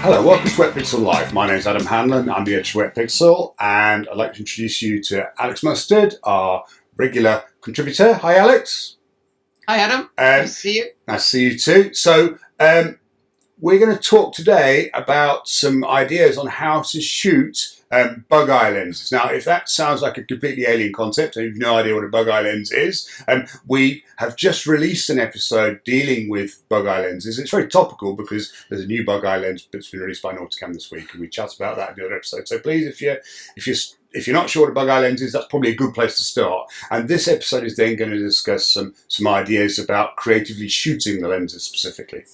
Hello, welcome to Wetpixel Live. My name is Adam Hanlon, I'm the editor of Wetpixel, and I'd like to introduce you to Alex Mustard, our regular contributor. Hi, Alex. Hi, Adam. Nice to see you. Nice to see you too. So, we're going to talk today about some ideas on how to shoot bug eye lenses. Now, if that sounds like a completely alien concept and you've no idea what a bug eye lens is, we have just released an episode dealing with bug eye lenses. It's very topical because there's a new bug eye lens that's been released by Nauticam this week, and we chat about that in the other episode. So please, if you're not sure what a bug eye lens is, that's probably a good place to start. And this episode is then going to discuss some ideas about creatively shooting the lenses specifically.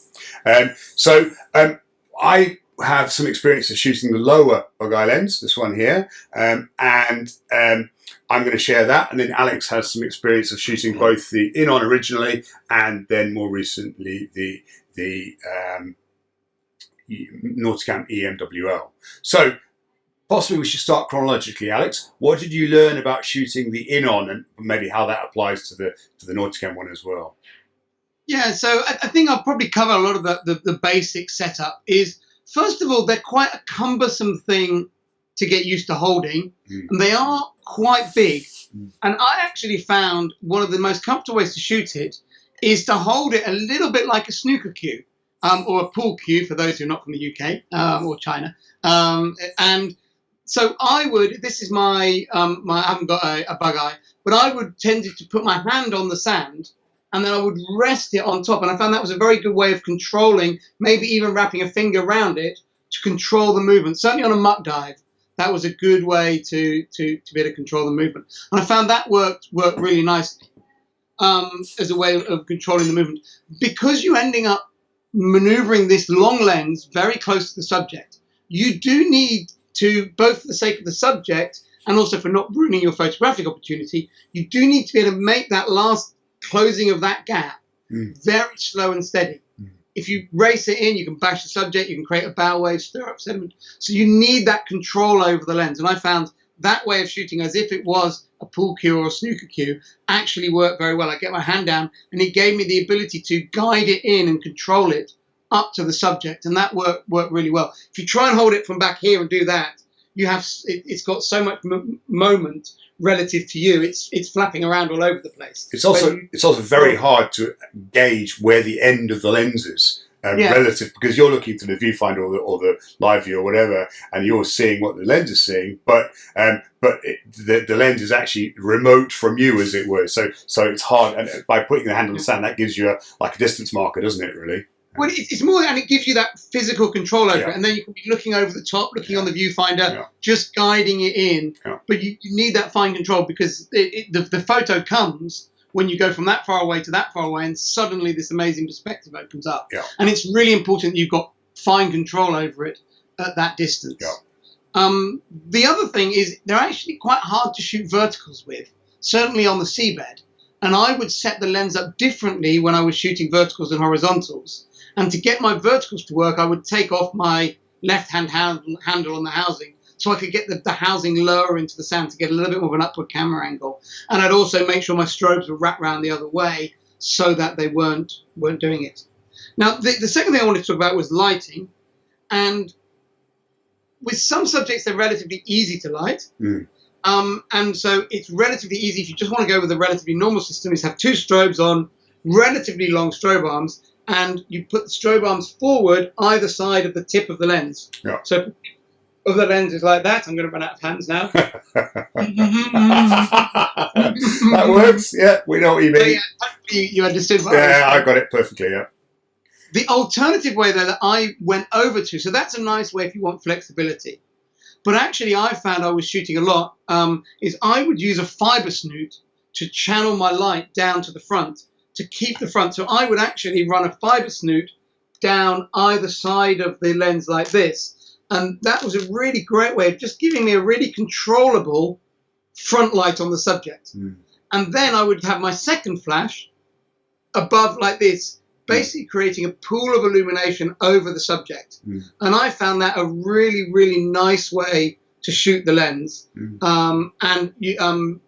I have some experience of shooting the Laowa bug eye lens, this one here, and I'm going to share that. And then Alex has some experience of shooting both the Inon originally and then more recently the Nauticam EMWL. So possibly we should start chronologically, Alex. What did you learn about shooting the Inon and maybe how that applies to the Nauticam one as well? Yeah, so I think I'll probably cover a lot of the basic setup. First of all, they're quite a cumbersome thing to get used to holding, and they are quite big. And I actually found one of the most comfortable ways to shoot it is to hold it a little bit like a snooker cue, or a pool cue for those who are not from the UK or China. And so I would, this is I haven't got a bug eye, but I would tend to put my hand on the sand and then I would rest it on top. And I found that was a very good way of controlling, maybe even wrapping a finger around it to control the movement. Certainly on a muck dive, that was a good way to be able to control the movement. And I found that worked really nicely as a way of controlling the movement. Because you're ending up maneuvering this long lens very close to the subject, you do need to, both for the sake of the subject and also for not ruining your photographic opportunity, you do need to be able to make that last closing of that gap very slow and steady. If you race it in, you can bash the subject, you can create a bow wave, stir up sediment. So you need that control over the lens. And I found that way of shooting, as if it was a pool cue or a snooker cue, actually worked very well. I get my hand down and it gave me the ability to guide it in and control it up to the subject. And that worked really well. If you try and hold it from back here and do that, it's got so much moment relative to you. It's flapping around all over the place. It's also very hard to gauge where the end of the lens is relative, because you're looking through the viewfinder or the live view or whatever, and you're seeing what the lens is seeing, but the lens is actually remote from you, as it were. So it's hard, and by putting the hand on the sand, that gives you a distance marker, doesn't it? Really. Well, it's more, and it gives you that physical control over it, and then you can be looking over the top, looking on the viewfinder, just guiding it in. But you need that fine control, because the photo comes when you go from that far away to that far away, and suddenly this amazing perspective opens up. And it's really important that you've got fine control over it at that distance. The other thing is they're actually quite hard to shoot verticals with, certainly on the seabed. And I would set the lens up differently when I was shooting verticals and horizontals. And to get my verticals to work, I would take off my left-hand handle on the housing so I could get the housing lower into the sand to get a little bit more of an upward camera angle. And I'd also make sure my strobes were wrapped around the other way so that they weren't doing it. Now, the second thing I wanted to talk about was lighting. And with some subjects, they're relatively easy to light. And so it's relatively easy, if you just want to go with a relatively normal system, is have two strobes on, relatively long strobe arms, and you put the strobe arms forward either side of the tip of the lens. So if the lens is like that, I'm going to run out of hands now. That works, yeah, we know what you mean. So, hopefully you understood what I got it perfectly, The alternative way, though, that I went over to, so that's a nice way if you want flexibility. But actually I found I was shooting a lot, is I would use a fiber snoot to channel my light down to the front, to keep the front. So I would actually run a fiber snoot down either side of the lens like this. And that was a really great way of just giving me a really controllable front light on the subject. And then I would have my second flash above like this, basically creating a pool of illumination over the subject. And I found that a really, really nice way to shoot the lens. And the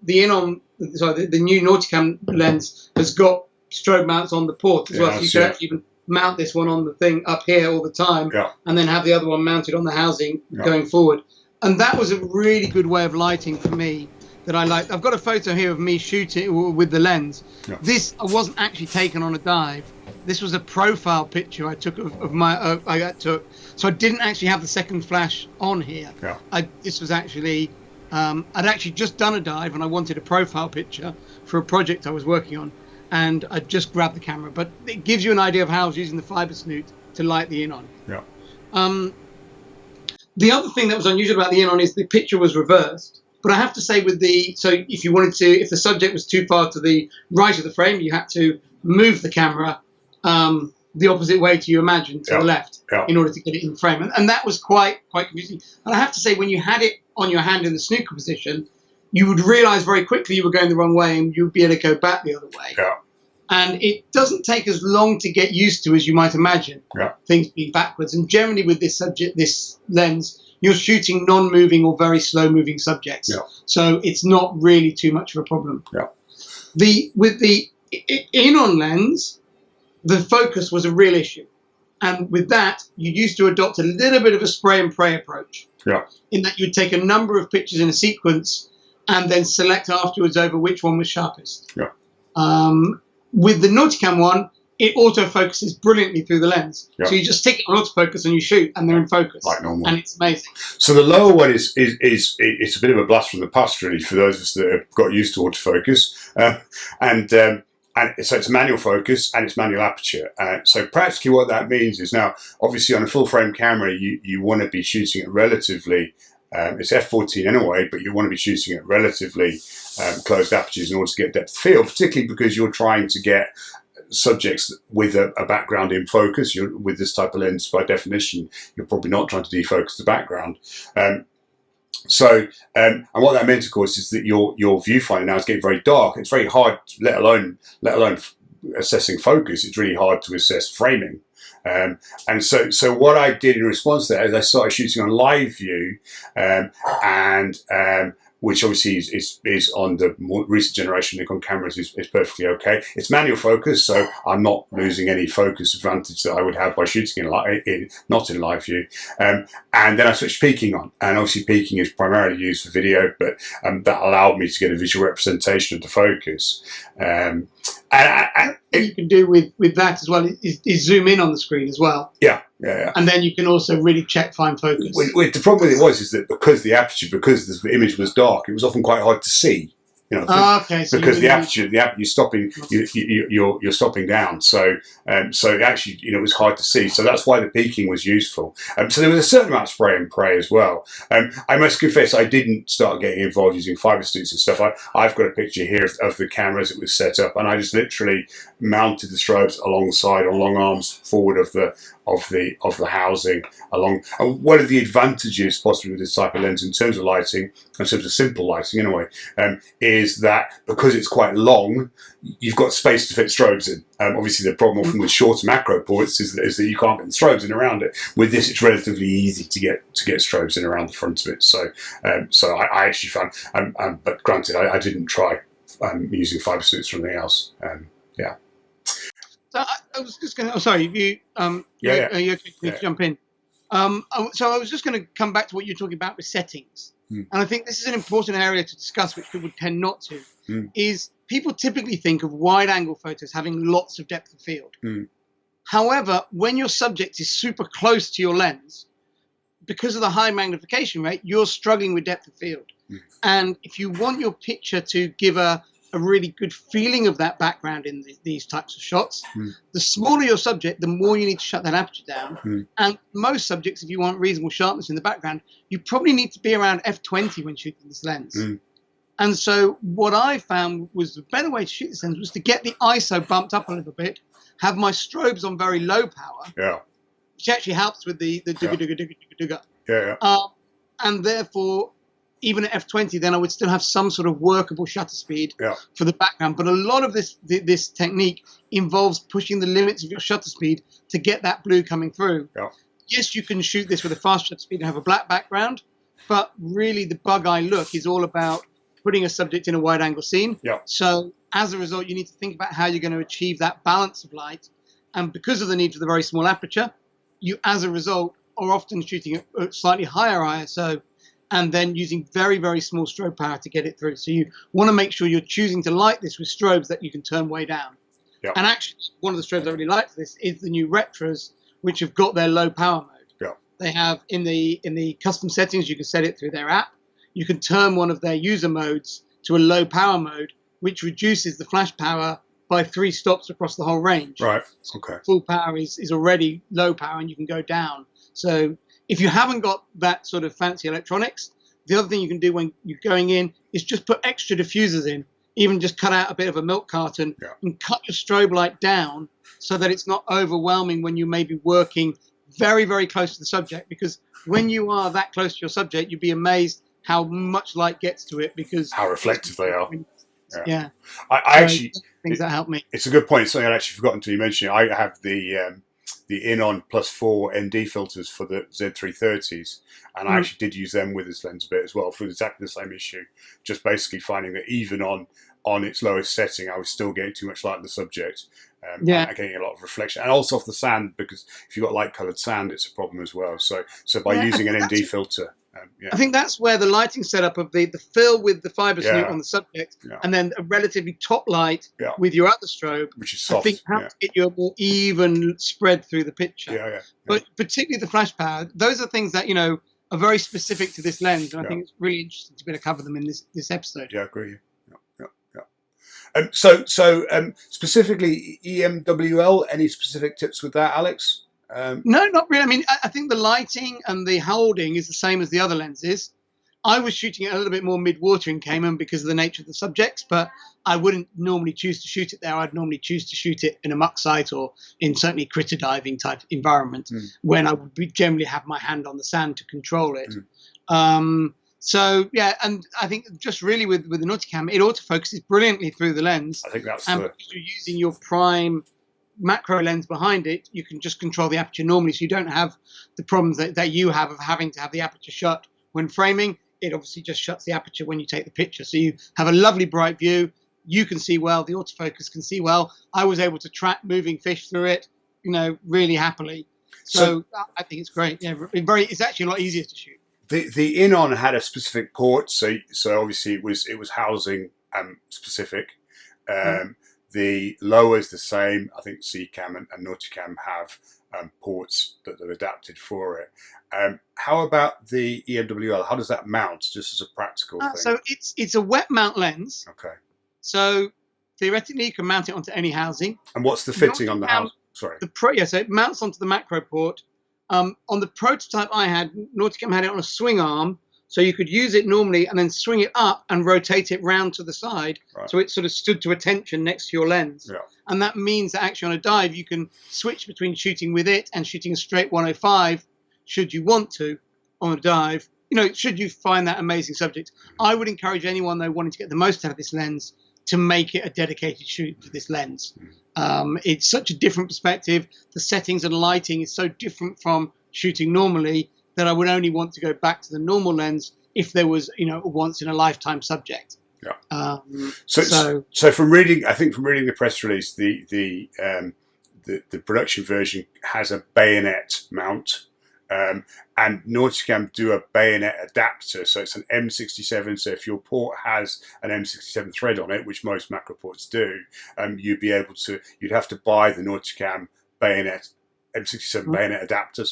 Inon, the new Nauticam lens has got strobe mounts on the port as well, so you can actually even mount this one on the thing up here all the time, and then have the other one mounted on the housing going forward. And that was a really good way of lighting for me that I liked. I've got a photo here of me shooting with the lens. This wasn't actually taken on a dive. This was a profile picture I took of my I took. So I didn't actually have the second flash on here. This was actually I'd actually just done a dive and I wanted a profile picture for a project I was working on, and I just grabbed the camera. But it gives you an idea of how I was using the fiber snoot to light the Inon. The other thing that was unusual about the Inon is the picture was reversed. But I have to say, so if you wanted to, if the subject was too far to the right of the frame, you had to move the camera the opposite way to you imagine, to the left, in order to get it in the frame. And that was quite confusing. And I have to say, when you had it on your hand in the snooker position, you would realize very quickly you were going the wrong way, and you would be able to go back the other way. And it doesn't take as long to get used to as you might imagine, things being backwards. And generally with this lens, you're shooting non-moving or very slow-moving subjects. So it's not really too much of a problem. With the Inon lens, the focus was a real issue. And with that, you used to adopt a little bit of a spray and pray approach. In that you'd take a number of pictures in a sequence and then select afterwards over which one was sharpest. With the Nauticam one, it autofocuses brilliantly through the lens. So you just stick it on autofocus and you shoot, and they're in focus. Like normal. And it's amazing. So the Laowa one is it's a bit of a blast from the past, really, for those of us that have got used to autofocus. And so it's manual focus and it's manual aperture. So practically what that means is, now, obviously on a full frame camera, you want to be shooting at relatively, it's f14 anyway, but you want to be shooting at relatively closed apertures in order to get depth of field, particularly because you're trying to get subjects with a background in focus. With this type of lens, by definition, you're probably not trying to defocus the background. And what that meant, of course, is that your viewfinder now is getting very dark. It's very hard, let alone assessing focus. It's really hard to assess framing. And so what I did in response to that is I started shooting on live view, which obviously is on the more recent generation Nikon cameras is perfectly okay. It's manual focus, so I'm not losing any focus advantage that I would have by shooting not in live view. And then I switched peaking on, and obviously peaking is primarily used for video, but that allowed me to get a visual representation of the focus. And you can do with that as well is zoom in on the screen as well. And then you can also really check fine focus. The problem with it was that because the image was dark, it was often quite hard to see. So because the aperture, you're stopping, you're stopping down. So actually, it was hard to see. So that's why the peaking was useful. So there was a certain amount of spray and pray as well. I must confess, I didn't start getting involved using fiber snoots and stuff. I've got a picture here of the camera as it was set up, and I just literally mounted the strobes alongside, on long arms forward of the housing along. And one of the advantages possibly with this type of lens in terms of lighting, in terms of simple lighting anyway, is that because it's quite long, you've got space to fit strobes in. Obviously the problem often with shorter macro ports is that you can't get the strobes in around it. With this, it's relatively easy to get strobes in around the front of it. So I actually found, but granted, I didn't try using fiber snoots or anything else. So I was just going to. Oh, sorry, you. You okay, jump in. So I was just going to come back to what you're talking about with settings, and I think this is an important area to discuss, which people tend not to. Is people typically think of wide-angle photos having lots of depth of field. However, when your subject is super close to your lens, because of the high magnification rate, you're struggling with depth of field. And if you want your picture to give a really good feeling of that background in these types of shots, the smaller your subject, the more you need to shut that aperture down. And most subjects, if you want reasonable sharpness in the background, you probably need to be around f20 when shooting this lens. And so what I found was the better way to shoot this lens was to get the ISO bumped up a little bit, have my strobes on very low power, which actually helps with the and therefore, even at f20, then I would still have some sort of workable shutter speed for the background. But a lot of this technique involves pushing the limits of your shutter speed to get that blue coming through. Yes, you can shoot this with a fast shutter speed and have a black background, but really the bug eye look is all about putting a subject in a wide angle scene. So as a result, you need to think about how you're going to achieve that balance of light. And because of the need for the very small aperture, you, as a result, are often shooting at slightly higher ISO and then using very, very small strobe power to get it through. So you want to make sure you're choosing to light this with strobes that you can turn way down. Yep. And actually, one of the strobes I really like for this is the new Retros, which have got their low power mode. Yep. They have in the custom settings, you can set it through their app. You can turn one of their user modes to a low power mode, which reduces the flash power by 3 stops across the whole range. Right. Okay. Full power is already low power, and you can go down. So if you haven't got that sort of fancy electronics, the other thing you can do when you're going in is just put extra diffusers in. Even just cut out a bit of a milk carton and cut your strobe light down so that it's not overwhelming when you may be working very, very close to the subject. Because when you are that close to your subject, you'd be amazed how much light gets to it, because how reflective they are. Yeah. I actually things that help me. It's a good point. It's something I'd actually forgotten to mention. I have the Inon +4 ND filters for the Z330s, and I actually did use them with this lens a bit as well for exactly the same issue. Just basically finding that even on its lowest setting, I was still getting too much light in the subject. And getting a lot of reflection, and also off the sand, because if you've got light coloured sand, it's a problem as well. So by using an ND filter. I think that's where the lighting setup of the fill with the fibre snoot on the subject, and then a relatively top light with your other strobe, which is soft. I think helps get you a more even spread through the picture. But particularly the flash power, those are things that are very specific to this lens, and I think it's really interesting to be able to cover them in this episode. Yeah, I agree. So specifically EMWL, any specific tips with that, Alex? No, not really. I mean, I think the lighting and the holding is the same as the other lenses. I was shooting it a little bit more mid-water in Cayman because of the nature of the subjects, but I wouldn't normally choose to shoot it there. I'd normally choose to shoot it in a muck site or in certainly critter diving type environment when I would generally have my hand on the sand to control it. So, yeah, and I think just really with the Nauticam, it autofocuses brilliantly through the lens. I think that's because you're using your prime macro lens behind it, you can just control the aperture normally, so you don't have the problems that you have of having to have the aperture shut when framing. It obviously just shuts the aperture when you take the picture. So you have a lovely bright view. You can see well. The autofocus can see well. I was able to track moving fish through it, really happily. So I think it's great. Yeah, it's actually a lot easier to shoot. The Inon had a specific port, so obviously it was housing specific. The Laowa is the same. I think Seacam and Nauticam have ports that are adapted for it. How about the EMWL? How does that mount, just as a practical thing? So it's a wet mount lens. Okay. So theoretically, you can mount it onto any housing. And what's the fitting on the house? Sorry. So it mounts onto the macro port. On the prototype I had, Nauticam had it on a swing arm, so you could use it normally and then swing it up and rotate it round to the side, so it sort of stood to attention next to your lens. And that means that actually on a dive, you can switch between shooting with it and shooting a straight 105, should you want to, on a dive. Should you find that amazing subject. I would encourage anyone, though, wanting to get the most out of this lens to make it a dedicated shoot for this lens. It's such a different perspective. The settings and lighting is so different from shooting normally that I would only want to go back to the normal lens if there was, a once in a lifetime subject. So from reading the press release, the production version has a bayonet mount. And Nauticam do a bayonet adapter, so it's an M67. So if your port has an M67 thread on it, which most macro ports do, you'd have to buy the Nauticam bayonet M67 bayonet adapter,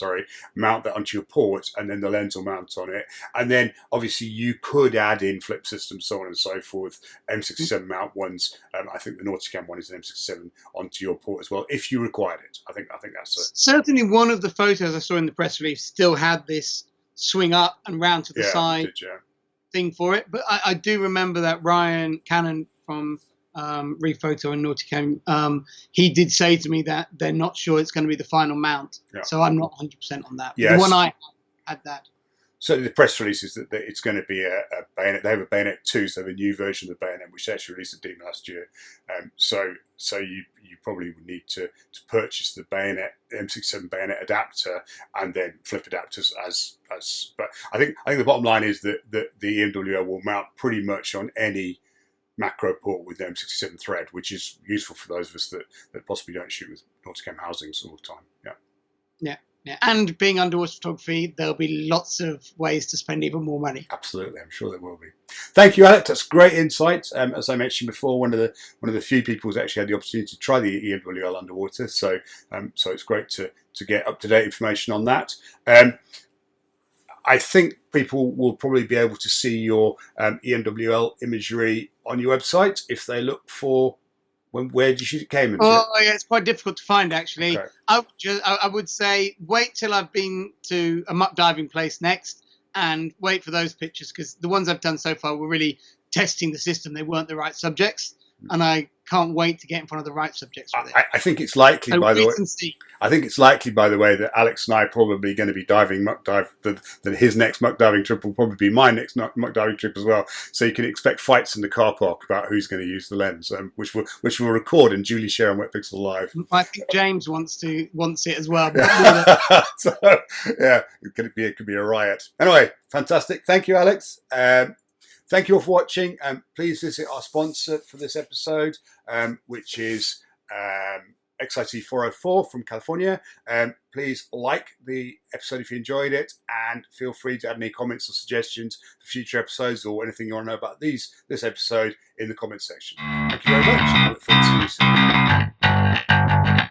mount that onto your port, and then the lens will mount on it. And then obviously you could add in flip systems, so on and so forth, M67 mount ones. I think the Nauticam one is an M67 onto your port as well, if you required it. I think that's certainly one of the photos I saw in the press release still had this swing up and round to the side thing for it. But I do remember that Ryan Cannon from Rephoto and Nauticam, he did say to me that they're not sure it's going to be the final mount. So I'm not 100% on that. The one I had that. So the press release is that it's going to be a bayonet. They have a bayonet 2, so the new version of the bayonet, which they actually released at DEMA last year. So you probably would need to purchase the bayonet M67 bayonet adapter and then flip adapters as. But I think the bottom line is that the EMWL will mount pretty much on any macro port with the M67 thread, which is useful for those of us that possibly don't shoot with Nauticam housings all the time. Yeah, and being underwater photography, there'll be lots of ways to spend even more money. Absolutely, I'm sure there will be. Thank you, Alex. That's great insight. As I mentioned before, one of the few people who's actually had the opportunity to try the ENWL underwater. So it's great to get up to date information on that. I think people will probably be able to see your ENWL imagery on your website if they look for where did you shoot it, Cayman? Oh, yeah, it's quite difficult to find, actually. Okay. I would say wait till I've been to a muck diving place next and wait for those pictures, because the ones I've done so far were really testing the system. They weren't the right subjects, and I can't wait to get in front of the right subjects with it. I think it's likely, by the way. I think it's likely, by the way, that Alex and I are probably going to be diving muck dive. That his next muck diving trip will probably be my next muck diving trip as well. So you can expect fights in the car park about who's going to use the lens, which we'll record and duly share on Wetpixel Live. I think James wants it as well. So yeah, it could be a riot. Anyway, fantastic. Thank you, Alex. Thank you all for watching. Please visit our sponsor for this episode, which is XIT 404 from California. Please like the episode if you enjoyed it, and feel free to add any comments or suggestions for future episodes or anything you want to know about this episode in the comments section. Thank you very much. I look forward to seeing you soon.